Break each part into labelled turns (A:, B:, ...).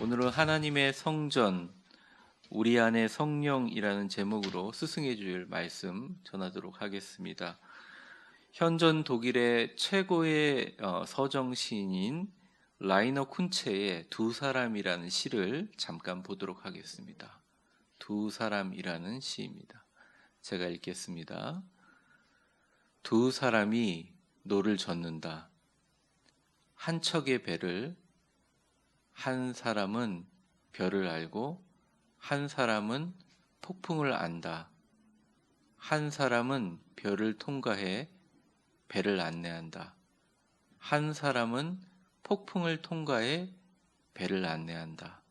A: 오늘은 하나님의 성전, 우리 안에 성령이라는 제목으로 스승의 주일 말씀 전하도록 하겠습니다. 현존 독일의 최고의 서정 시인인 라이너 쿤체의 두 사람이라는 시를 잠깐 보도록 하겠습니다. 두 사람이라는 시입니다. 제가 읽겠습니다. 두 사람이 노를 젓는다. 한 척의 배를 한 사람은 별을 알고 한 사람은 폭풍을 안다. 한 사람은 별을 통과해 배를 안내한다. 한 사람은 폭풍을 통과해 배를 안내한다.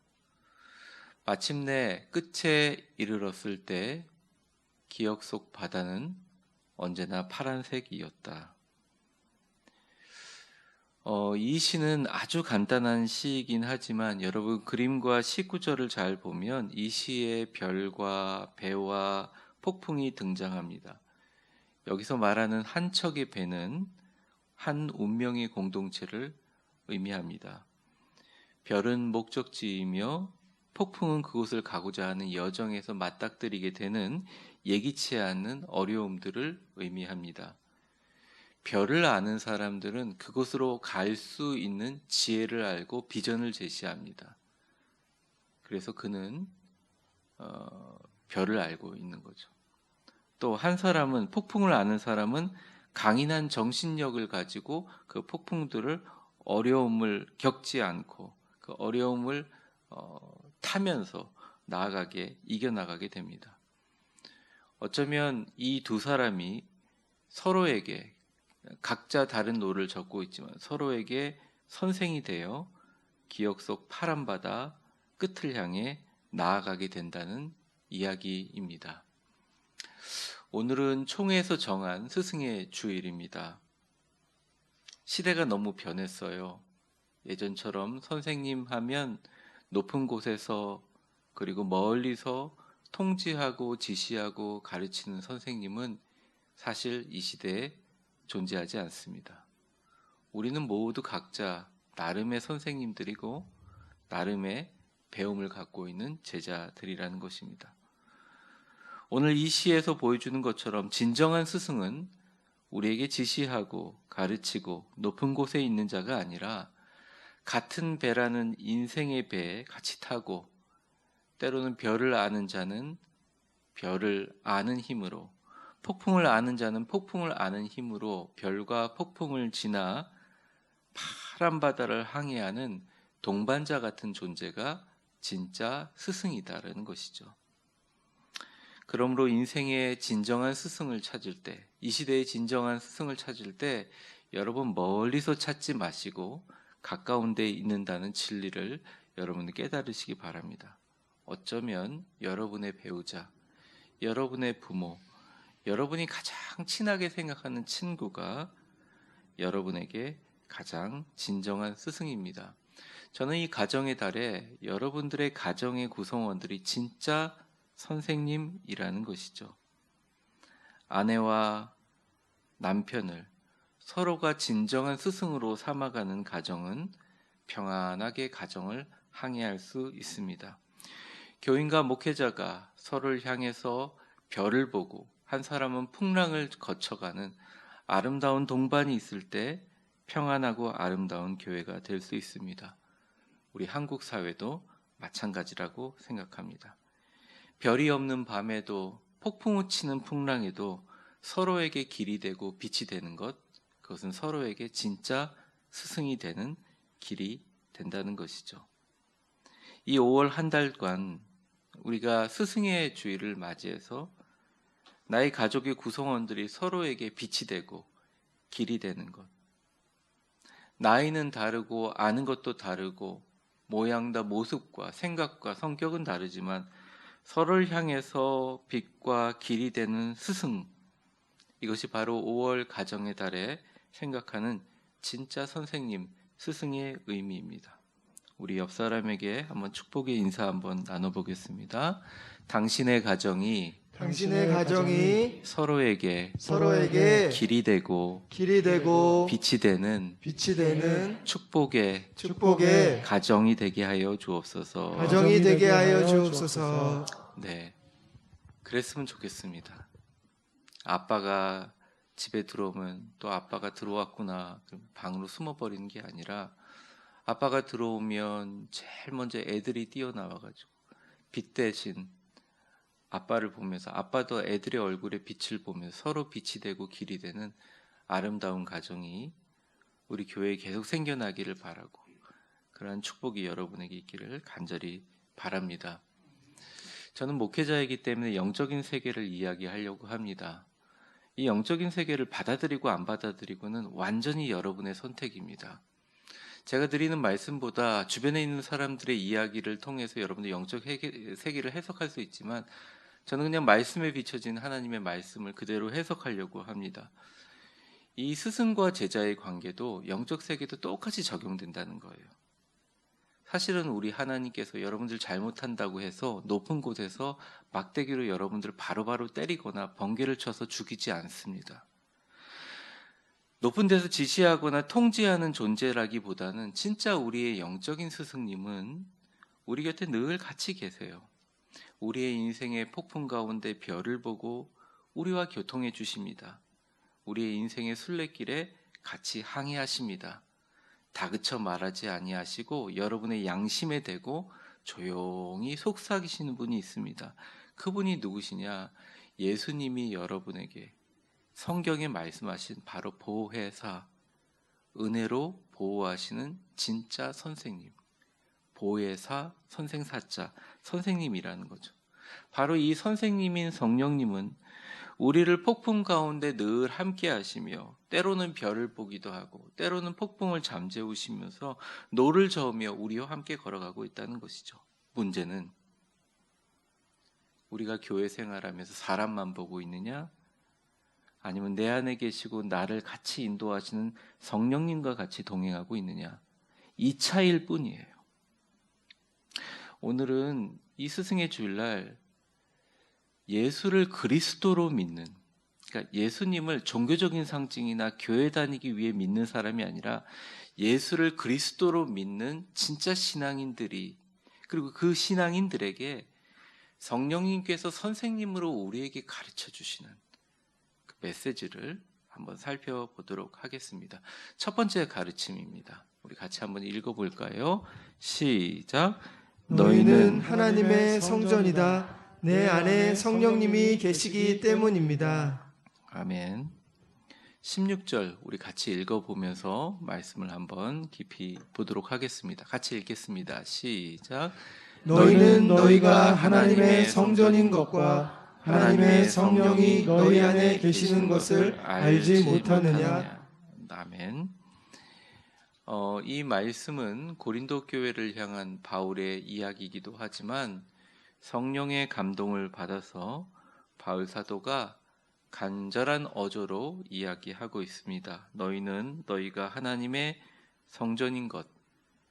A: 마침내 끝에 이르렀을 때 기억 속 바다는 언제나 파란색이었다. 이 시는 아주 간단한 시이긴 하지만 여러분 그림과 시 구절을 잘 보면 이 시에 별과 배와 폭풍이 등장합니다. 여기서 말하는 한 척의 배는 한 운명의 공동체를 의미합니다. 별은 목적지이며 폭풍은 그곳을 가고자 하는 여정에서 맞닥뜨리게 되는 예기치 않은 어려움들을 의미합니다. 별을 아는 사람들은 그곳으로 갈 수 있는 지혜를 알고 비전을 제시합니다. 그래서 그는 별을 알고 있는 거죠. 또 한 사람은, 폭풍을 아는 사람은 강인한 정신력을 가지고 그 폭풍들을, 어려움을 겪지 않고 그 어려움을 타면서 이겨나가게 됩니다. 어쩌면 이 두 사람이 서로에게 각자 다른 노를 젓고 있지만 서로에게 선생이 되어 기억 속 파란 바다 끝을 향해 나아가게 된다는 이야기입니다. 오늘은 총회에서 정한 스승의 주일입니다. 시대가 너무 변했어요. 예전처럼 선생님 하면 높은 곳에서 그리고 멀리서 통지하고 지시하고 가르치는 선생님은 사실 이 시대에 존재하지 않습니다. 우리는 모두 각자 나름의 선생님들이고 나름의 배움을 갖고 있는 제자들이라는 것입니다. 오늘 이 시에서 보여주는 것처럼 진정한 스승은 우리에게 지시하고 가르치고 높은 곳에 있는 자가 아니라 같은 배라는 인생의 배에 같이 타고 때로는 별을 아는 자는 별을 아는 힘으로, 폭풍을 아는 자는 폭풍을 아는 힘으로 별과 폭풍을 지나 파란 바다를 항해하는 동반자 같은 존재가 진짜 스승이다라는 것이죠. 그러므로 인생의 진정한 스승을 찾을 때, 이 시대의 진정한 스승을 찾을 때 여러분 멀리서 찾지 마시고 가까운 데에 있는다는 진리를 여러분이 깨달으시기 바랍니다. 어쩌면 여러분의 배우자, 여러분의 부모, 여러분이 가장 친하게 생각하는 친구가 여러분에게 가장 진정한 스승입니다. 저는 이 가정의 달에 여러분들의 가정의 구성원들이 진짜 선생님이라는 것이죠. 아내와 남편을 서로가 진정한 스승으로 삼아가는 가정은 평안하게 가정을 항해할 수 있습니다. 교인과 목회자가 서로를 향해서 별을 보고 한 사람은 풍랑을 거쳐가는 아름다운 동반이 있을 때 평안하고 아름다운 교회가 될 수 있습니다. 우리 한국 사회도 마찬가지라고 생각합니다. 별이 없는 밤에도 폭풍우 치는 풍랑에도 서로에게 길이 되고 빛이 되는 것, 그것은 서로에게 진짜 스승이 되는 길이 된다는 것이죠. 이 5월 한 달간 우리가 스승의 주일을 맞이해서 나의 가족의 구성원들이 서로에게 빛이 되고 길이 되는 것, 나이는 다르고 아는 것도 다르고 모양과 모습과 생각과 성격은 다르지만 서로를 향해서 빛과 길이 되는 스승, 이것이 바로 5월 가정의 달에 생각하는 진짜 선생님, 스승의 의미입니다. 우리 옆 사람에게 한번 축복의 인사 한번 나눠보겠습니다. 당신의 가정이
B: 당신의 가정이
A: 서로에게 길이 되고 빛이 되는 축복의 가정이 되게 하여 주옵소서. 네, 그랬으면 좋겠습니다. 아빠가 집에 들어오면 또 아빠가 들어왔구나 그럼 방으로 숨어버리는 게 아니라 아빠가 들어오면 제일 먼저 애들이 뛰어나와가지고 빛 대신 아빠를 보면서 아빠도 애들의 얼굴에 빛을 보면서 서로 빛이 되고 길이 되는 아름다운 가정이 우리 교회에 계속 생겨나기를 바라고 그러한 축복이 여러분에게 있기를 간절히 바랍니다. 저는 목회자이기 때문에 영적인 세계를 이야기하려고 합니다. 이 영적인 세계를 받아들이고 안 받아들이고는 완전히 여러분의 선택입니다. 제가 드리는 말씀보다 주변에 있는 사람들의 이야기를 통해서 여러분의 영적 세계를 해석할 수 있지만 저는 그냥 말씀에 비춰진 하나님의 말씀을 그대로 해석하려고 합니다. 이 스승과 제자의 관계도 영적 세계도 똑같이 적용된다는 거예요. 사실은 우리 하나님께서 여러분들 잘못한다고 해서 높은 곳에서 막대기로 여러분들 바로바로 때리거나 번개를 쳐서 죽이지 않습니다. 높은 데서 지시하거나 통제하는 존재라기보다는 진짜 우리의 영적인 스승님은 우리 곁에 늘 같이 계세요. 우리의 인생의 폭풍 가운데 별을 보고 우리와 교통해 주십니다. 우리의 인생의 순례길에 같이 항해하십니다. 다그쳐 말하지 아니하시고 여러분의 양심에 대고 조용히 속삭이시는 분이 있습니다. 그분이 누구시냐? 예수님이 여러분에게 성경에 말씀하신 바로 보혜사, 은혜로 보호하시는 진짜 선생님, 보혜사, 선생사자, 선생님이라는 거죠. 바로 이 선생님인 성령님은 우리를 폭풍 가운데 늘 함께 하시며 때로는 별을 보기도 하고 때로는 폭풍을 잠재우시면서 노를 저으며 우리와 함께 걸어가고 있다는 것이죠. 문제는 우리가 교회 생활하면서 사람만 보고 있느냐? 아니면 내 안에 계시고 나를 같이 인도하시는 성령님과 같이 동행하고 있느냐? 이 차이일 뿐이에요. 오늘은 이 스승의 주일날 예수를 그리스도로 믿는, 그러니까 예수님을 종교적인 상징이나 교회 다니기 위해 믿는 사람이 아니라 예수를 그리스도로 믿는 진짜 신앙인들이, 그리고 그 신앙인들에게 성령님께서 선생님으로 우리에게 가르쳐 주시는 그 메시지를 한번 살펴보도록 하겠습니다. 첫 번째 가르침입니다. 우리 같이 한번 읽어볼까요? 시작.
B: 너희는 하나님의 성전이다. 내 안에 성령님이 계시기 때문입니다.
A: 아멘. 16절 우리 같이 읽어보면서 말씀을 한번 깊이 보도록 하겠습니다. 같이 읽겠습니다. 시작.
B: 너희는 너희가 하나님의 성전인 것과 하나님의 성령이 너희 안에 계시는 것을 알지 못하느냐?
A: 아멘. 이 말씀은 고린도 교회를 향한 바울의 이야기이기도 하지만 성령의 감동을 받아서 바울 사도가 간절한 어조로 이야기하고 있습니다. 너희는 너희가 하나님의 성전인 것,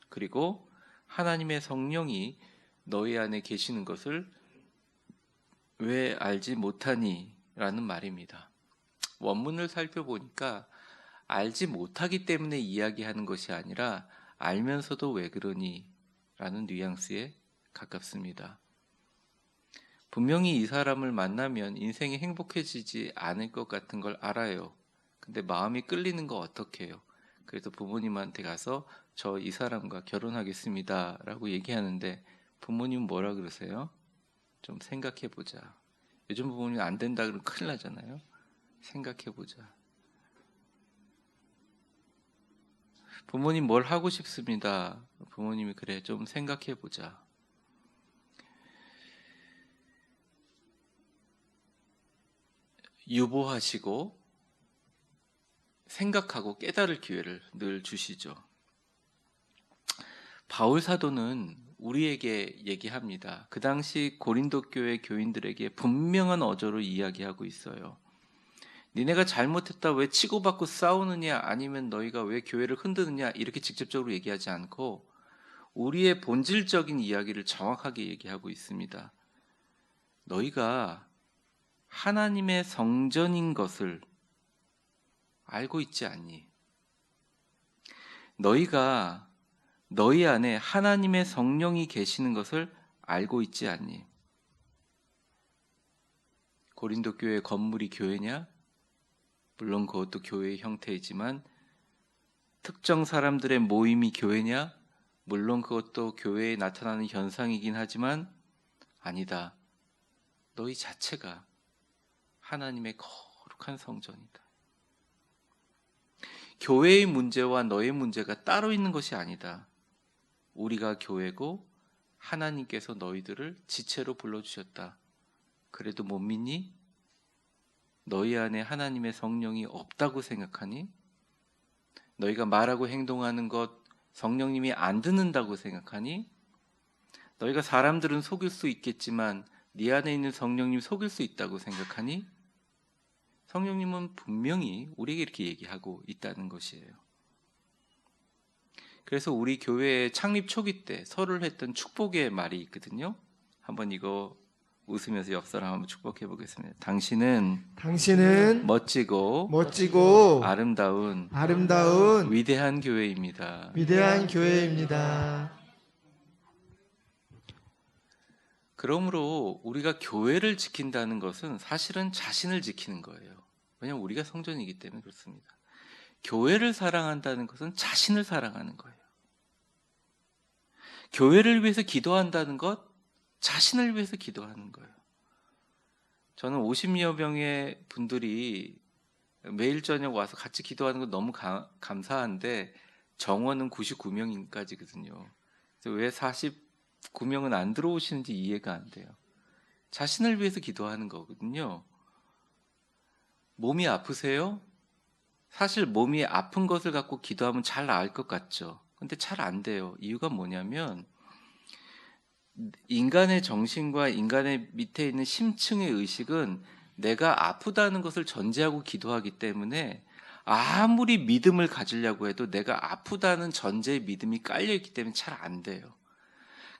A: 그리고 하나님의 성령이 너희 안에 계시는 것을 왜 알지 못하니? 라는 말입니다. 원문을 살펴보니까 알지 못하기 때문에 이야기하는 것이 아니라 알면서도 왜 그러니? 라는 뉘앙스에 가깝습니다. 분명히 이 사람을 만나면 인생이 행복해지지 않을 것 같은 걸 알아요. 근데 마음이 끌리는 거 어떻게 해요? 그래서 부모님한테 가서 저 이 사람과 결혼하겠습니다 라고 얘기하는데 부모님은 뭐라 그러세요? 좀 생각해보자. 요즘 부모님 안 된다 그러면 큰일 나잖아요. 생각해보자. 부모님 뭘 하고 싶습니다. 부모님이 그래 좀 생각해보자. 유보하시고 생각하고 깨달을 기회를 늘 주시죠. 바울 사도는 우리에게 얘기합니다. 그 당시 고린도 교회 교인들에게 분명한 어조로 이야기하고 있어요. 니네가 잘못했다 왜 치고받고 싸우느냐, 아니면 너희가 왜 교회를 흔드느냐, 이렇게 직접적으로 얘기하지 않고 우리의 본질적인 이야기를 정확하게 얘기하고 있습니다. 너희가 하나님의 성전인 것을 알고 있지 않니? 너희가 너희 안에 하나님의 성령이 계시는 것을 알고 있지 않니? 고린도 교회 건물이 교회냐? 물론 그것도 교회의 형태이지만 특정 사람들의 모임이 교회냐? 물론 그것도 교회에 나타나는 현상이긴 하지만 아니다. 너희 자체가 하나님의 거룩한 성전이다. 교회의 문제와 너의 문제가 따로 있는 것이 아니다. 우리가 교회고 하나님께서 너희들을 지체로 불러주셨다. 그래도 못 믿니? 너희 안에 하나님의 성령이 없다고 생각하니? 너희가 말하고 행동하는 것 성령님이 안 듣는다고 생각하니? 너희가 사람들은 속일 수 있겠지만 네 안에 있는 성령님 속일 수 있다고 생각하니? 성령님은 분명히 우리에게 이렇게 얘기하고 있다는 것이에요. 그래서 우리 교회의 창립 초기 때 서로를 했던 축복의 말이 있거든요. 한번 이거 웃으면서 옆 사람 한번 축복해 보겠습니다. 당신은 멋지고 아름다운 위대한 교회입니다.
B: 위대한 교회입니다.
A: 그러므로 우리가 교회를 지킨다는 것은 사실은 자신을 지키는 거예요. 왜냐하면 우리가 성전이기 때문에 그렇습니다. 교회를 사랑한다는 것은 자신을 사랑하는 거예요. 교회를 위해서 기도한다는 것, 자신을 위해서 기도하는 거예요. 저는 50여 명의 분들이 매일 저녁 와서 같이 기도하는 건 너무 감사한데 정원은 99명까지거든요. 그래서 왜 49명은 안 들어오시는지 이해가 안 돼요. 자신을 위해서 기도하는 거거든요. 몸이 아프세요? 사실 몸이 아픈 것을 갖고 기도하면 잘 나을 것 같죠. 근데 잘 안 돼요. 이유가 뭐냐면 인간의 정신과 인간의 밑에 있는 심층의 의식은 내가 아프다는 것을 전제하고 기도하기 때문에 아무리 믿음을 가지려고 해도 내가 아프다는 전제의 믿음이 깔려있기 때문에 잘 안 돼요.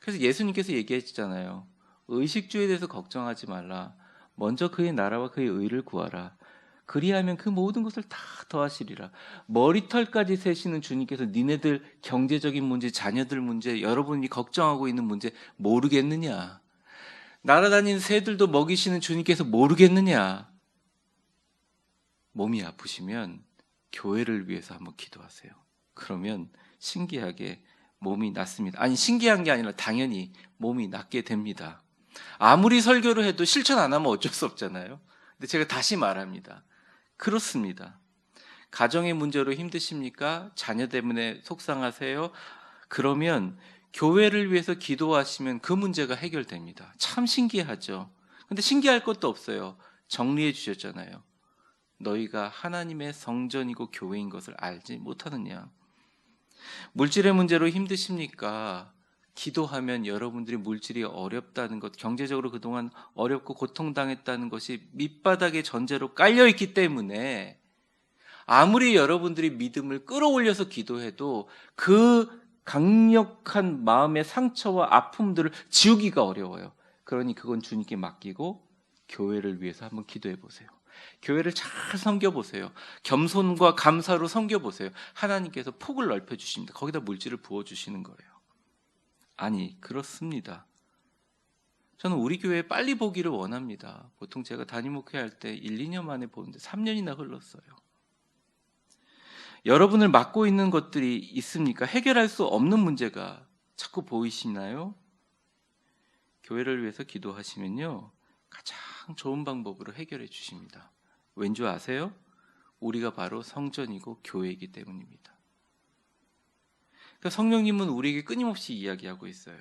A: 그래서 예수님께서 얘기했잖아요. 의식주에 대해서 걱정하지 말라. 먼저 그의 나라와 그의 의를 구하라. 그리하면 그 모든 것을 다 더하시리라. 머리털까지 세시는 주님께서 니네들 경제적인 문제, 자녀들 문제, 여러분이 걱정하고 있는 문제 모르겠느냐? 날아다니는 새들도 먹이시는 주님께서 모르겠느냐? 몸이 아프시면 교회를 위해서 한번 기도하세요. 그러면 신기하게 몸이 낫습니다. 아니, 신기한 게 아니라 당연히 몸이 낫게 됩니다. 아무리 설교를 해도 실천 안 하면 어쩔 수 없잖아요. 근데 제가 다시 말합니다. 그렇습니다. 가정의 문제로 힘드십니까? 자녀 때문에 속상하세요? 그러면 교회를 위해서 기도하시면 그 문제가 해결됩니다. 참 신기하죠. 근데 신기할 것도 없어요. 정리해 주셨잖아요. 너희가 하나님의 성전이고 교회인 것을 알지 못하느냐? 물질의 문제로 힘드십니까? 기도하면 여러분들이 물질이 어렵다는 것, 경제적으로 그동안 어렵고 고통당했다는 것이 밑바닥의 전제로 깔려있기 때문에 아무리 여러분들이 믿음을 끌어올려서 기도해도 그 강력한 마음의 상처와 아픔들을 지우기가 어려워요. 그러니 그건 주님께 맡기고 교회를 위해서 한번 기도해 보세요. 교회를 잘 섬겨보세요. 겸손과 감사로 섬겨보세요. 하나님께서 폭을 넓혀주십니다. 거기다 물질을 부어주시는 거예요. 아니, 그렇습니다. 저는 우리 교회 빨리 보기를 원합니다. 보통 제가 담임 목회할 때 1, 2년 만에 보는데 3년이나 흘렀어요. 여러분을 맡고 있는 것들이 있습니까? 해결할 수 없는 문제가 자꾸 보이시나요? 교회를 위해서 기도하시면요, 가장 좋은 방법으로 해결해 주십니다. 왠지 아세요? 우리가 바로 성전이고 교회이기 때문입니다. 그러니까 성령님은 우리에게 끊임없이 이야기하고 있어요.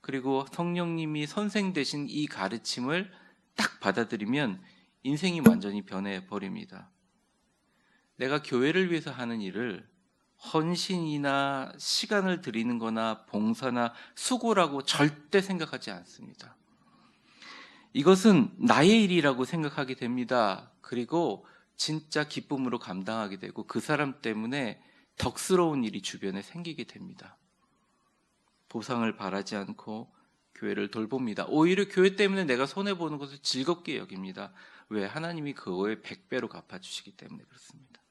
A: 그리고 성령님이 선생 되신 이 가르침을 딱 받아들이면 인생이 완전히 변해버립니다. 내가 교회를 위해서 하는 일을 헌신이나 시간을 드리는 거나 봉사나 수고라고 절대 생각하지 않습니다. 이것은 나의 일이라고 생각하게 됩니다. 그리고 진짜 기쁨으로 감당하게 되고 그 사람 때문에 덕스러운 일이 주변에 생기게 됩니다. 보상을 바라지 않고 교회를 돌봅니다. 오히려 교회 때문에 내가 손해보는 것을 즐겁게 여깁니다. 왜? 하나님이 그거에 100배로 갚아주시기 때문에 그렇습니다.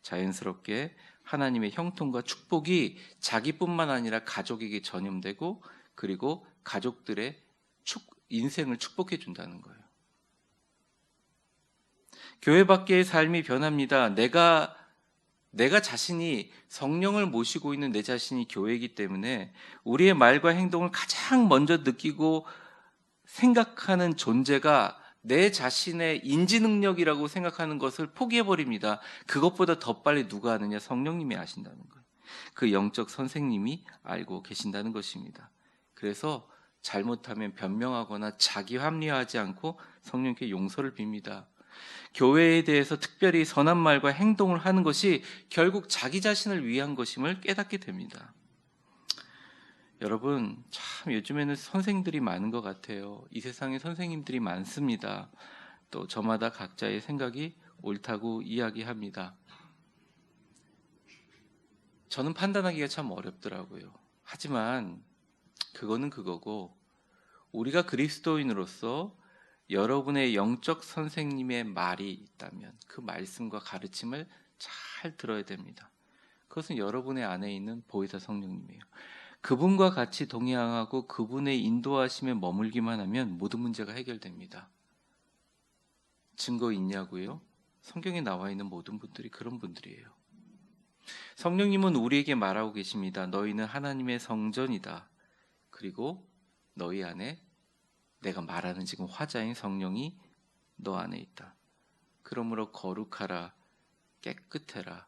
A: 자연스럽게 하나님의 형통과 축복이 자기뿐만 아니라 가족에게 전염되고 그리고 가족들의 인생을 축복해 준다는 거예요. 교회 밖의 삶이 변합니다. 내가 자신이 성령을 모시고 있는 내 자신이 교회이기 때문에 우리의 말과 행동을 가장 먼저 느끼고 생각하는 존재가 내 자신의 인지 능력이라고 생각하는 것을 포기해버립니다. 그것보다 더 빨리 누가 아느냐? 성령님이 아신다는 거예요. 그 영적 선생님이 알고 계신다는 것입니다. 그래서 잘못하면 변명하거나 자기 합리화하지 않고 성령께 용서를 빕니다. 교회에 대해서 특별히 선한 말과 행동을 하는 것이 결국 자기 자신을 위한 것임을 깨닫게 됩니다. 여러분, 참 요즘에는 선생들이 많은 것 같아요. 이 세상에 선생님들이 많습니다. 또 저마다 각자의 생각이 옳다고 이야기합니다. 저는 판단하기가 참 어렵더라고요. 하지만 그거는 그거고, 우리가 그리스도인으로서 여러분의 영적 선생님의 말이 있다면 그 말씀과 가르침을 잘 들어야 됩니다. 그것은 여러분의 안에 있는 보혜사 성령님이에요. 그분과 같이 동행하고 그분의 인도하심에 머물기만 하면 모든 문제가 해결됩니다. 증거 있냐고요? 성경에 나와 있는 모든 분들이 그런 분들이에요. 성령님은 우리에게 말하고 계십니다. 너희는 하나님의 성전이다. 그리고 너희 안에 내가 말하는 지금 화자인 성령이 너 안에 있다. 그러므로 거룩하라, 깨끗해라.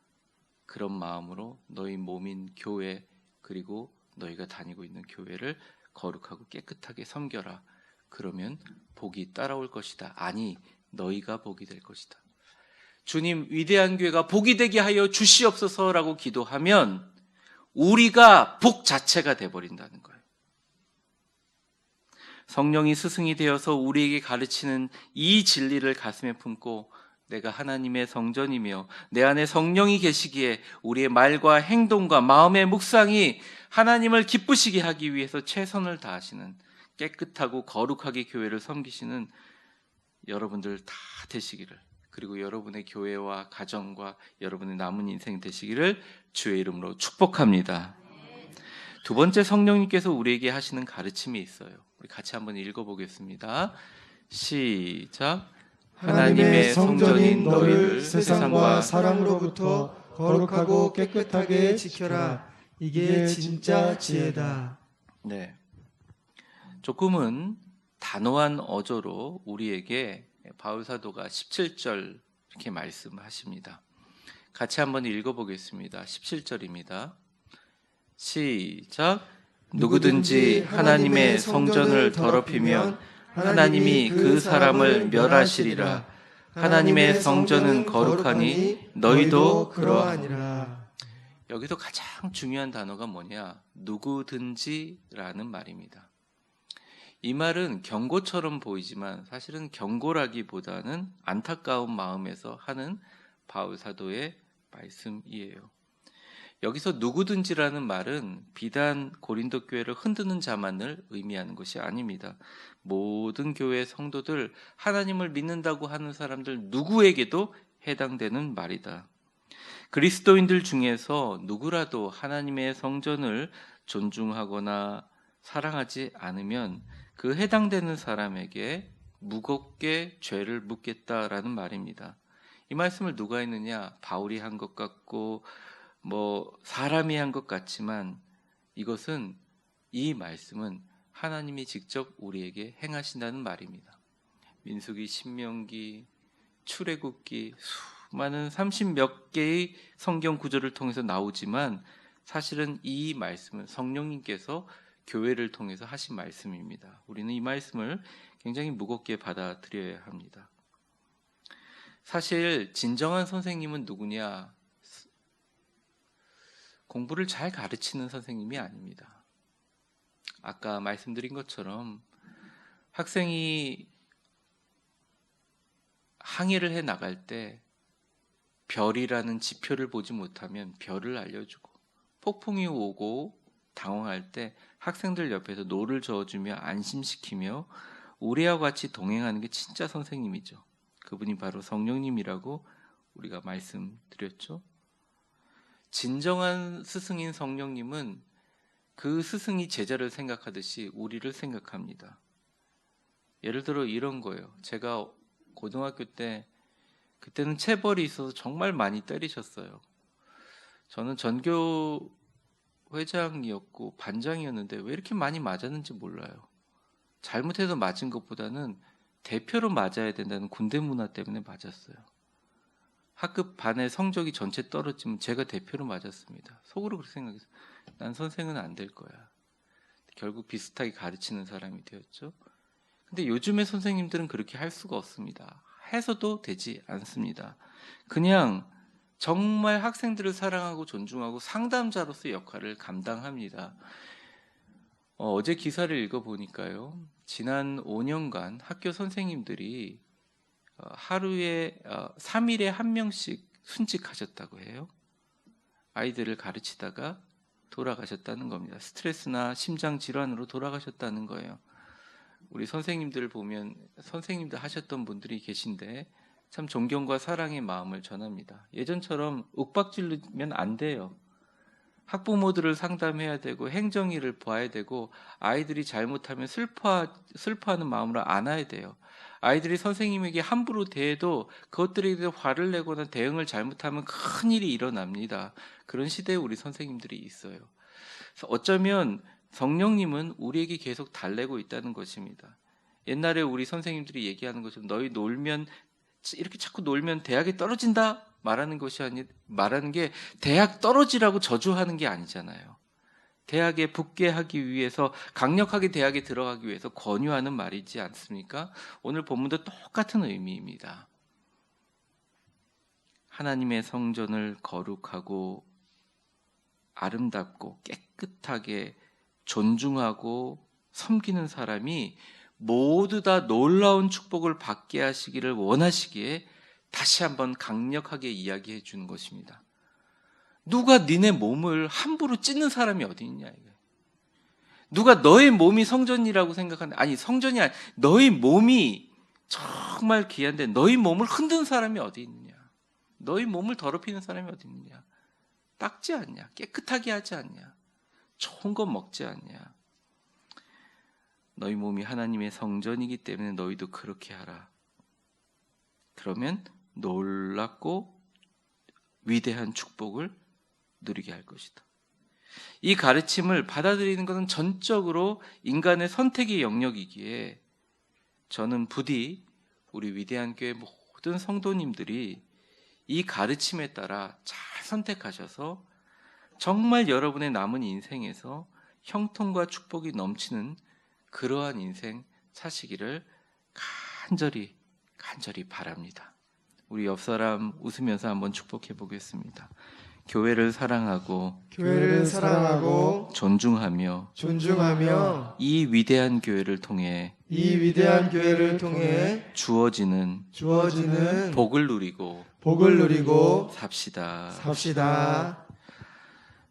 A: 그런 마음으로 너희 몸인 교회 그리고 너희가 다니고 있는 교회를 거룩하고 깨끗하게 섬겨라. 그러면 복이 따라올 것이다. 아니, 너희가 복이 될 것이다. 주님, 위대한 교회가 복이 되게 하여 주시옵소서라고 기도하면 우리가 복 자체가 돼버린다는 거예요. 성령이 스승이 되어서 우리에게 가르치는 이 진리를 가슴에 품고 내가 하나님의 성전이며 내 안에 성령이 계시기에 우리의 말과 행동과 마음의 묵상이 하나님을 기쁘시게 하기 위해서 최선을 다하시는 깨끗하고 거룩하게 교회를 섬기시는 여러분들 다 되시기를, 그리고 여러분의 교회와 가정과 여러분의 남은 인생 되시기를 주의 이름으로 축복합니다. 두 번째, 성령님께서 우리에게 하시는 가르침이 있어요. 우리 같이 한번 읽어보겠습니다. 시작. 하나님의 성전인 너희를 세상과
B: 사람으로부터 거룩하고 깨끗하게 지켜라. 이게 진짜 지혜다.
A: 네, 조금은 단호한 어조로 우리에게 바울 사도가 17절 이렇게 말씀하십니다. 같이 한번 읽어보겠습니다. 17절입니다. 시작. 누구든지 하나님의 성전을 더럽히면 하나님이 그 사람을 멸하시리라. 하나님의 성전은 거룩하니 너희도 그러하니라. 여기서 가장 중요한 단어가 뭐냐? 누구든지라는 말입니다. 이 말은 경고처럼 보이지만 사실은 경고라기보다는 안타까운 마음에서 하는 바울 사도의 말씀이에요. 여기서 누구든지라는 말은 비단 고린도 교회를 흔드는 자만을 의미하는 것이 아닙니다. 모든 교회 성도들, 하나님을 믿는다고 하는 사람들 누구에게도 해당되는 말이다. 그리스도인들 중에서 누구라도 하나님의 성전을 존중하거나 사랑하지 않으면 그 해당되는 사람에게 무겁게 죄를 묻겠다라는 말입니다. 이 말씀을 누가 했느냐? 바울이 한 것 같고 사람이 한 것 같지만 이 말씀은 하나님이 직접 우리에게 행하신다는 말입니다. 민수기, 신명기, 출애굽기 수많은 30몇 개의 성경 구절을 통해서 나오지만 사실은 이 말씀은 성령님께서 교회를 통해서 하신 말씀입니다. 우리는 이 말씀을 굉장히 무겁게 받아들여야 합니다. 사실 진정한 선생님은 누구냐? 공부를 잘 가르치는 선생님이 아닙니다. 아까 말씀드린 것처럼 학생이 항해를 해 나갈 때 별이라는 지표를 보지 못하면 별을 알려주고, 폭풍이 오고 당황할 때 학생들 옆에서 노를 저어주며 안심시키며 우리와 같이 동행하는 게 진짜 선생님이죠. 그분이 바로 성령님이라고 우리가 말씀드렸죠. 진정한 스승인 성령님은 그 스승이 제자를 생각하듯이 우리를 생각합니다. 예를 들어 이런 거예요. 제가 고등학교 때 그때는 체벌이 있어서 정말 많이 때리셨어요. 저는 전교 회장이었고 반장이었는데 왜 이렇게 많이 맞았는지 몰라요. 잘못해서 맞은 것보다는 대표로 맞아야 된다는 군대 문화 때문에 맞았어요. 학급 반의 성적이 전체 떨어지면 제가 대표로 맞았습니다. 속으로 그렇게 생각했어요. 난 선생은 안 될 거야. 결국 비슷하게 가르치는 사람이 되었죠. 근데 요즘의 선생님들은 그렇게 할 수가 없습니다. 해서도 되지 않습니다. 그냥 정말 학생들을 사랑하고 존중하고 상담자로서의 역할을 감당합니다. 어제 기사를 읽어보니까요. 지난 5년간 학교 선생님들이 하루에 3일에 한 명씩 순직하셨다고 해요. 아이들을 가르치다가 돌아가셨다는 겁니다. 스트레스나 심장 질환으로 돌아가셨다는 거예요. 우리 선생님들 보면 선생님들 하셨던 분들이 계신데 참 존경과 사랑의 마음을 전합니다. 예전처럼 윽박지르면 안 돼요. 학부모들을 상담해야 되고 행정일을 봐야 되고 아이들이 잘못하면 슬퍼하는 마음으로 안아야 돼요. 아이들이 선생님에게 함부로 대해도 그것들에 대해 화를 내거나 대응을 잘못하면 큰일이 일어납니다. 그런 시대에 우리 선생님들이 있어요. 그래서 어쩌면 성령님은 우리에게 계속 달래고 있다는 것입니다. 옛날에 우리 선생님들이 얘기하는 것처럼 너희 놀면 이렇게 자꾸 놀면 대학에 떨어진다 말하는 것이 말하는 게 대학 떨어지라고 저주하는 게 아니잖아요. 대학에 붙게 하기 위해서 강력하게 대학에 들어가기 위해서 권유하는 말이지 않습니까? 오늘 본문도 똑같은 의미입니다. 하나님의 성전을 거룩하고 아름답고 깨끗하게 존중하고 섬기는 사람이 모두 다 놀라운 축복을 받게 하시기를 원하시기에 다시 한번 강력하게 이야기해 주는 것입니다. 누가 니네 몸을 함부로 찢는 사람이 어디 있냐 이게. 누가 너의 몸이 성전이라고 생각하는데 아니 성전이 아니 너의 몸이 정말 귀한데 너의 몸을 흔든 사람이 어디 있느냐. 너의 몸을 더럽히는 사람이 어디 있느냐. 닦지 않냐. 깨끗하게 하지 않냐. 좋은 거 먹지 않냐. 너희 몸이 하나님의 성전이기 때문에 너희도 그렇게 하라. 그러면 놀랍고 위대한 축복을 누리게 할 것이다. 이 가르침을 받아들이는 것은 전적으로 인간의 선택의 영역이기에 저는 부디 우리 위대한 교회 모든 성도님들이 이 가르침에 따라 잘 선택하셔서 정말 여러분의 남은 인생에서 형통과 축복이 넘치는 그러한 인생 사시기를 간절히 바랍니다. 우리 옆 사람 웃으면서 한번 축복해 보겠습니다. 교회를 사랑하고 존중하며 이 위대한 교회를 통해 주어지는 복을 누리고 삽시다.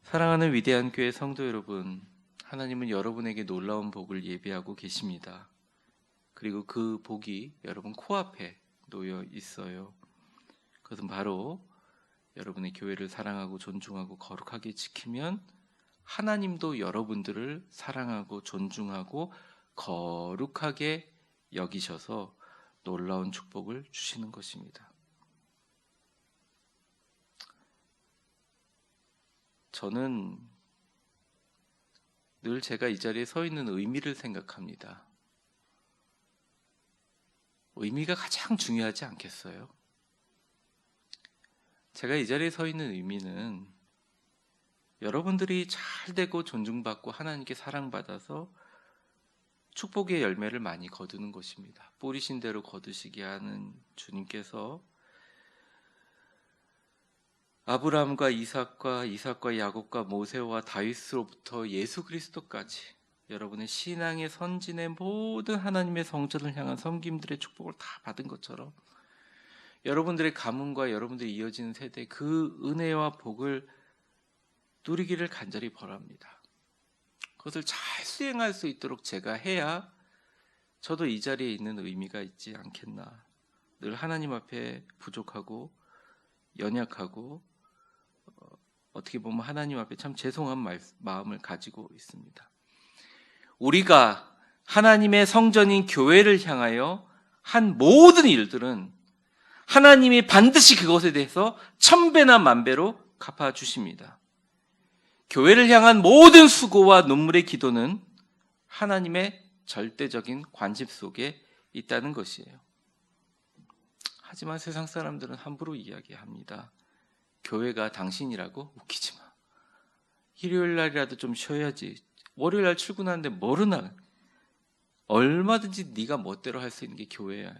A: 사랑하는 위대한 교회 성도 여러분, 하나님은 여러분에게 놀라운 복을 예비하고 계십니다. 그리고 그 복이 여러분 코앞에 놓여 있어요. 그것은 바로 여러분의 교회를 사랑하고 존중하고 거룩하게 지키면 하나님도 여러분들을 사랑하고 존중하고 거룩하게 여기셔서 놀라운 축복을 주시는 것입니다. 저는 늘 제가 이 자리에 서 있는 의미를 생각합니다. 의미가 가장 중요하지 않겠어요? 제가 이 자리에 서 있는 의미는 여러분들이 잘 되고 존중받고 하나님께 사랑받아서 축복의 열매를 많이 거두는 것입니다. 뿌리신 대로 거두시게 하는 주님께서 아브라함과 이삭과 야곱과 모세와 다윗으로부터 예수 그리스도까지 여러분의 신앙의 선진의 모든 하나님의 성전을 향한 섬김들의 축복을 다 받은 것처럼 여러분들의 가문과 여러분들이 이어지는 세대 그 은혜와 복을 누리기를 간절히 바랍니다. 그것을 잘 수행할 수 있도록 제가 해야 저도 이 자리에 있는 의미가 있지 않겠나. 늘 하나님 앞에 부족하고 연약하고 어떻게 보면 하나님 앞에 참 죄송한 마음을 가지고 있습니다. 우리가 하나님의 성전인 교회를 향하여 한 모든 일들은 하나님이 반드시 그것에 대해서 1000배나 만배로 갚아주십니다. 교회를 향한 모든 수고와 눈물의 기도는 하나님의 절대적인 관심 속에 있다는 것이에요. 하지만 세상 사람들은 함부로 이야기합니다. 교회가 당신이라고? 웃기지 마. 일요일 날이라도 좀 쉬어야지. 월요일 날 출근하는데 모르나. 얼마든지 네가 멋대로 할 수 있는 게 교회야.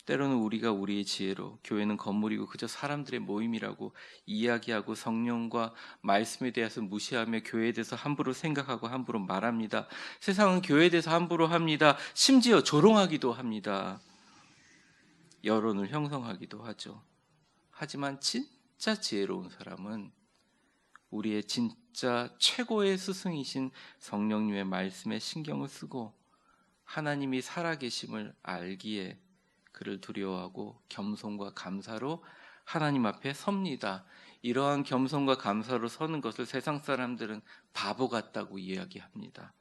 A: 때로는 우리가 우리의 지혜로 교회는 건물이고 그저 사람들의 모임이라고 이야기하고 성령과 말씀에 대해서 무시하며 교회에 대해서 함부로 생각하고 함부로 말합니다. 세상은 교회에 대해서 함부로 합니다. 심지어 조롱하기도 합니다. 여론을 형성하기도 하죠. 하지만 진짜 지혜로운 사람은 우리의 진짜 최고의 스승이신 성령님의 말씀에 신경을 쓰고 하나님이 살아계심을 알기에 그를 두려워하고 겸손과 감사로 하나님 앞에 섭니다. 이러한 겸손과 감사로 서는 것을 세상 사람들은 바보 같다고 이야기합니다.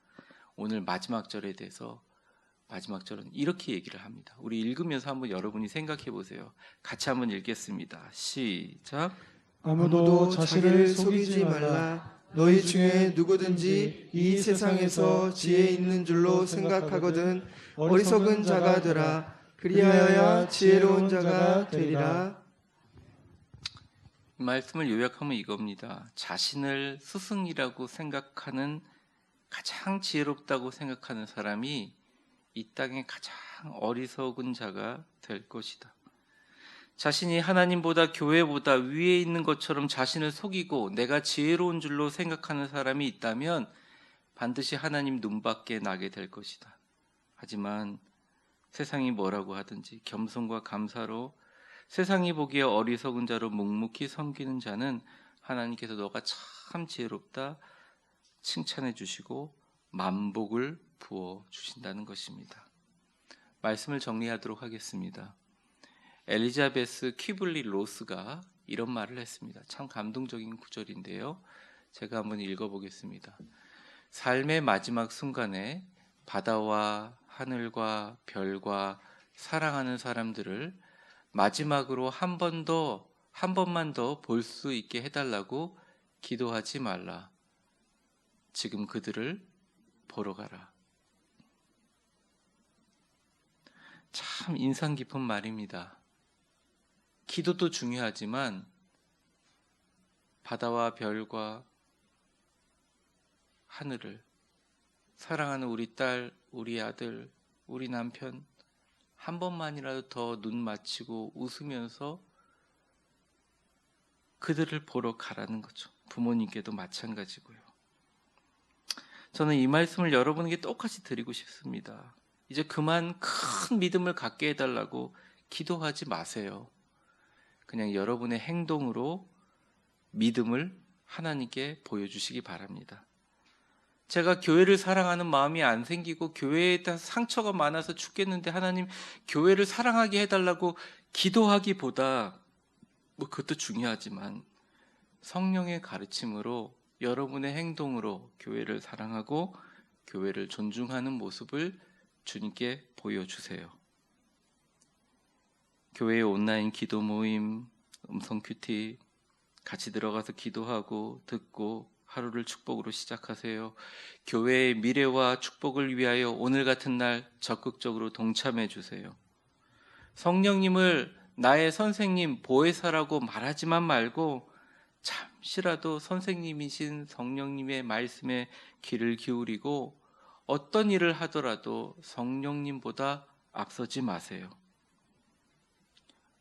A: 오늘 마지막 절에 대해서 마지막 절은 이렇게 얘기를 합니다. 우리 읽으면서 한번 여러분이 생각해 보세요. 같이 한번 읽겠습니다. 시작.
B: 아무도 자신을 속이지 말라. 너희 중에 누구든지 이 세상에서 지혜 있는 줄로 생각하거든 어리석은 자가 되라. 그리하여야 지혜로운 자가 되리라.
A: 이 말씀을 요약하면 이겁니다. 자신을 스승이라고 생각하는, 가장 지혜롭다고 생각하는 사람이 이 땅에 가장 어리석은 자가 될 것이다. 자신이 하나님보다 교회보다 위에 있는 것처럼 자신을 속이고 내가 지혜로운 줄로 생각하는 사람이 있다면 반드시 하나님 눈밖에 나게 될 것이다. 하지만 세상이 뭐라고 하든지 겸손과 감사로 세상이 보기에 어리석은 자로 묵묵히 섬기는 자는 하나님께서 너가 참 지혜롭다 칭찬해 주시고 만복을 부어 주신다는 것입니다. 말씀을 정리하도록 하겠습니다. 엘리자베스 퀴블리 로스가 이런 말을 했습니다. 참 감동적인 구절인데요. 제가 한번 읽어보겠습니다. 삶의 마지막 순간에 바다와 하늘과 별과 사랑하는 사람들을 마지막으로 한 번만 더 볼 수 있게 해달라고 기도하지 말라. 지금 그들을 보러 가라. 참 인상 깊은 말입니다. 기도도 중요하지만 바다와 별과 하늘을 사랑하는 우리 딸, 우리 아들, 우리 남편 한 번만이라도 더 눈 맞추고 웃으면서 그들을 보러 가라는 거죠. 부모님께도 마찬가지고요. 저는 이 말씀을 여러분에게 똑같이 드리고 싶습니다. 이제 그만 큰 믿음을 갖게 해달라고 기도하지 마세요. 그냥 여러분의 행동으로 믿음을 하나님께 보여주시기 바랍니다. 제가 교회를 사랑하는 마음이 안 생기고 교회에 대한 상처가 많아서 죽겠는데 하나님 교회를 사랑하게 해달라고 기도하기보다 그것도 중요하지만 성령의 가르침으로 여러분의 행동으로 교회를 사랑하고 교회를 존중하는 모습을 주님께 보여주세요. 교회의 온라인 기도 모임, 음성 큐티 같이 들어가서 기도하고 듣고 하루를 축복으로 시작하세요. 교회의 미래와 축복을 위하여 오늘 같은 날 적극적으로 동참해 주세요. 성령님을 나의 선생님, 보혜사라고 말하지만 말고 잠시라도 선생님이신 성령님의 말씀에 귀를 기울이고 어떤 일을 하더라도 성령님보다 앞서지 마세요.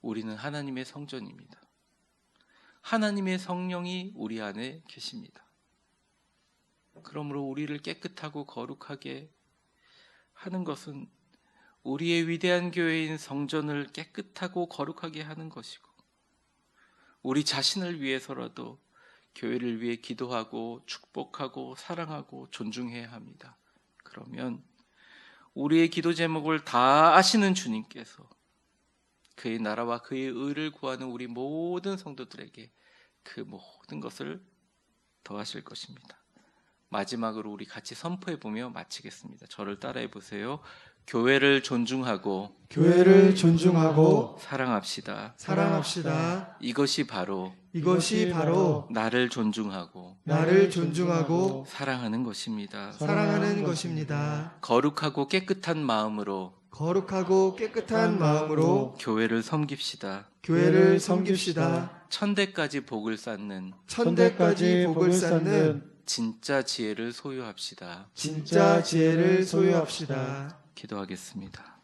A: 우리는 하나님의 성전입니다. 하나님의 성령이 우리 안에 계십니다. 그러므로 우리를 깨끗하고 거룩하게 하는 것은 우리의 위대한 교회인 성전을 깨끗하고 거룩하게 하는 것이고 우리 자신을 위해서라도 교회를 위해 기도하고 축복하고 사랑하고 존중해야 합니다. 그러면 우리의 기도 제목을 다 아시는 주님께서 그의 나라와 그의 의를 구하는 우리 모든 성도들에게 그 모든 것을 더하실 것입니다. 마지막으로 우리 같이 선포해보며 마치겠습니다. 저를 따라해 보세요. 교회를 존중하고 사랑합시다. 이것이 바로 나를 존중하고 사랑하는 것입니다. 거룩하고 깨끗한 마음으로 교회를 섬깁시다. 천대까지 복을 쌓는 진짜 지혜를 소유합시다. 기도하겠습니다.